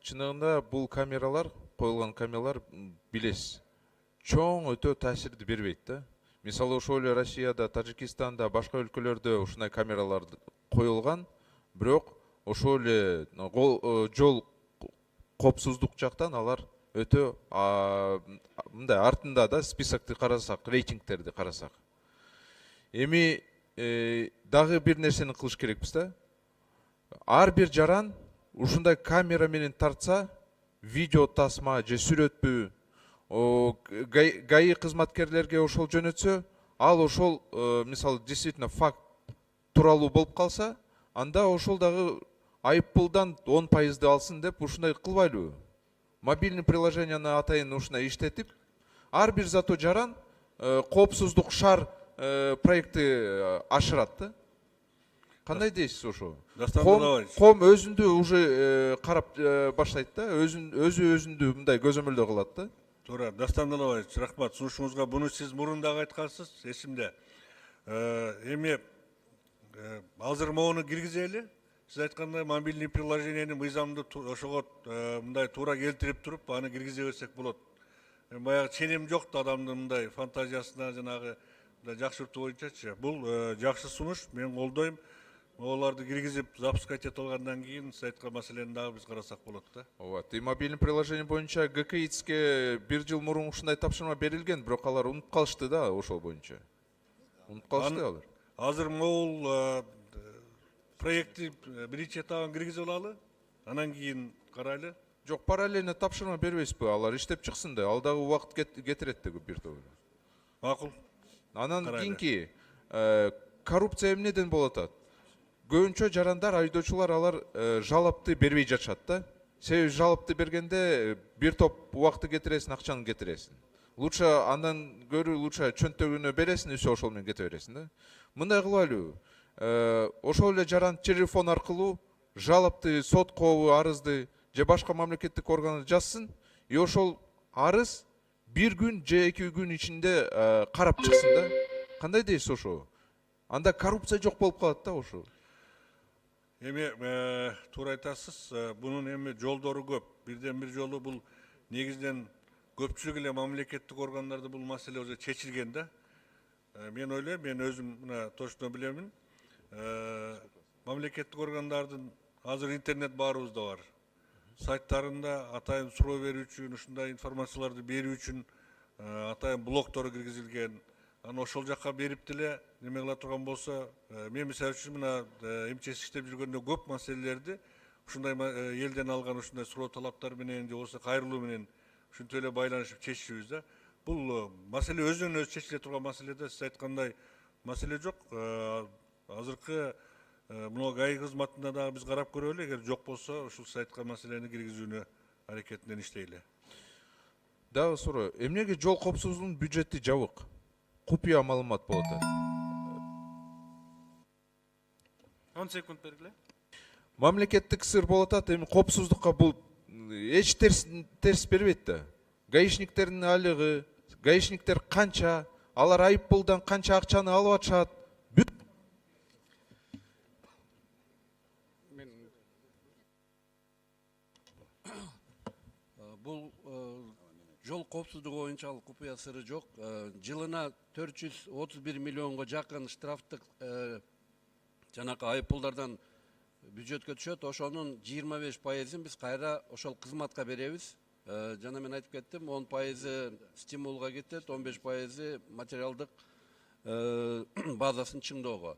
Чынында бул камералар, коюлган камералар билесиз. Чоң өтө таасирди бербейт да. Мисалы ошол эле Россияда, Тажикстанда, башка өлкөлөрдө ушундай камералар коюлган, бирок ошол эле жол коопсуздук жактан алар өтө мындай артында да списокты карасак, рейтингтерди карасак. Эми дагы бир нерсени кылыш керекпиз да. Ар бир жаран ушундай камера менен тартса, видео тасма же сүрөтпү ГАИ кызматкерлерге ошол жөнөтсө, ал ошол мисалы действительно факт тууралуу болуп калса, анда ошол дагы айыппулдан 10% алсын деп ушундай кылбайлыбы? Мобильный приложенияны атайын ушундай иштетип, ар бир зато жаран коопсуздук шаар проекти ашырат да. Кандай дейсиз ошо? Ком өзүндү уже карап баштайт да, өзүндү мындай көзөмөлдөө кылат да. Туура, Дастан Далабаевич, рахмат сунушуңузга. Буну сиз мурун дагы айткансыз, эсимде. Эми азыр могуну киргизели. Сиз айткандай мобильный приложениени мыйзамды ошого мындай туура келтирип туруп, аны киргизе берсек болот. Баягы ченем жок да адамдын мындай фантазиясына жанагы жакшыртуу боюнчачы. Бул жакшы сунуш, мен колдойм. Оларды киргизип, запускать этип алгандан кийин сиз айткан маселени дагы биз карасак болот да. Ооба, мобильный приложение боюнча ГКИЦке 1 жыл мурун ушундай тапшырма берилген, бирок алар унутуп калышты да ошол боюнча. Унутуп калышты алар. Азыр могул проектти биринчи этабын киргизип алалы, анан кийин карайлы. Жок, параллельно тапшырма бербейсизби? Алар иштеп чыксын да, ал дагы убакыт кетирет да бир топ. Макул. Анан кийинки коррупция эмнеден болуп атат? Көбүнчө жарандар, айдоочулар алар жалапты бербей жатышат да. Себеби жалапты бергенде бир топ убакытты кетиресиң, акчаны кетиресиң. Лучше андан көрү лучше чөнтөгүнө бересиң, өсө ошол менен кете бересиң да. Мындай кылбайлыбы? Ошол эле жаран телефон аркылуу жалапты, сот кообу, арызды же башка мамлекеттик органга жазсын, и ошол арыз бир күн же 2 күн ичинде карап чыксын да. Кандай дейсиз ошо? Анда коррупция жок болуп калат да ошо. Эми туура айтасыз, бунун эми жолдору көп. Бирден бир жолу бул негизинен көпчүлүк эле мамлекеттик органдарда бул маселе уже чечилген да. Мен ойлойм, мен өзүм мына точно билемин. Мамлекеттик органдардын азыр интернет баарыбызда бар. Сайттарында атайын суроо берүү үчүн, ушундай информацияларды берүү үчүн атайын блоктору киргизилген. Аны ошол жакка берип деле неме кыла турган болсо, мен мисалы үчүн мына МЧС иштеп жүргөндө көп маселелерди ушундай элден алган ушундай суроо талаптар менен же болбосо кайрылуу менен ушинтип эле байланышып чечишибиз да. Бул маселе өзүнөн өзү чечиле турган маселе да, сиз айткандай маселе жок. Азыркы мына ГАИ кызматында дагы биз карап көрөлү, эгер жок болсо ушул сиз айткан маселени киргизүүнү аракетинен иштейли. Дагы суроо, эмнеге жол коопсуздугунун бюджети жабык? Купуя маалымат болот. 10 секунд бергиле. Мамлекеттик сыр болот атат, эми коопсуздукка бул эч терс бербейт да. Гаишниктердин айлыгы, гаишниктер канча, алар айыппулдан канча акчаны алып атышат? Бул жол коопсуздугу боюнча ал купуя сыры жок. Жылына 431 миллионго жакын штрафтык жанакы айыппулдардан бюджетке түшөт. Ошонун 25%ын биз кайра ошол кызматка беребиз. Жана мен айтып кеттим, 10% стимулга кетет, 15% материалдык базасын чыңдоого.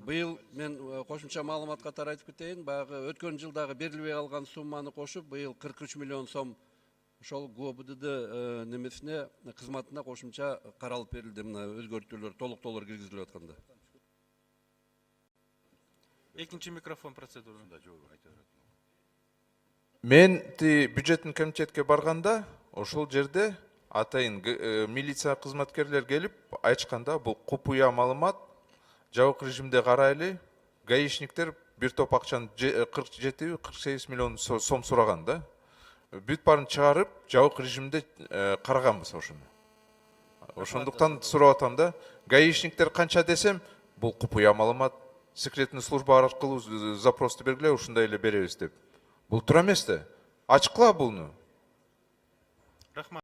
Быйыл мен кошумча маалымат катары айтып кетейин. Баягы өткөн жылдагы берилбей калган сумманы кошуп, быйыл 43 миллион сом ошол ГОБД немесине кызматына кошумча каралып берилди. Мына өзгөртүүлөр, толуктоолор киргизилип атканда. Экинчи микрофон процедура. Мен бюджеттин комитетке барганда, ошол жерде атайын милиция кызматкерлер келип айтышканда, бул купуя маалымат жабык режимде карайлы, гаишниктер бир топ акчаны 47-48 миллион сом сураган да. Бүт барын чыгарып, жабык режимде караганбыз ошону. Ошондуктан сурап атам да, гаишниктер канча десем, бул купуя маалымат, секретный служба аркылуу запросту бергиле, ушундай эле беребиз деп. Бул тура эмес да. Ачыкла буну. Рахмат.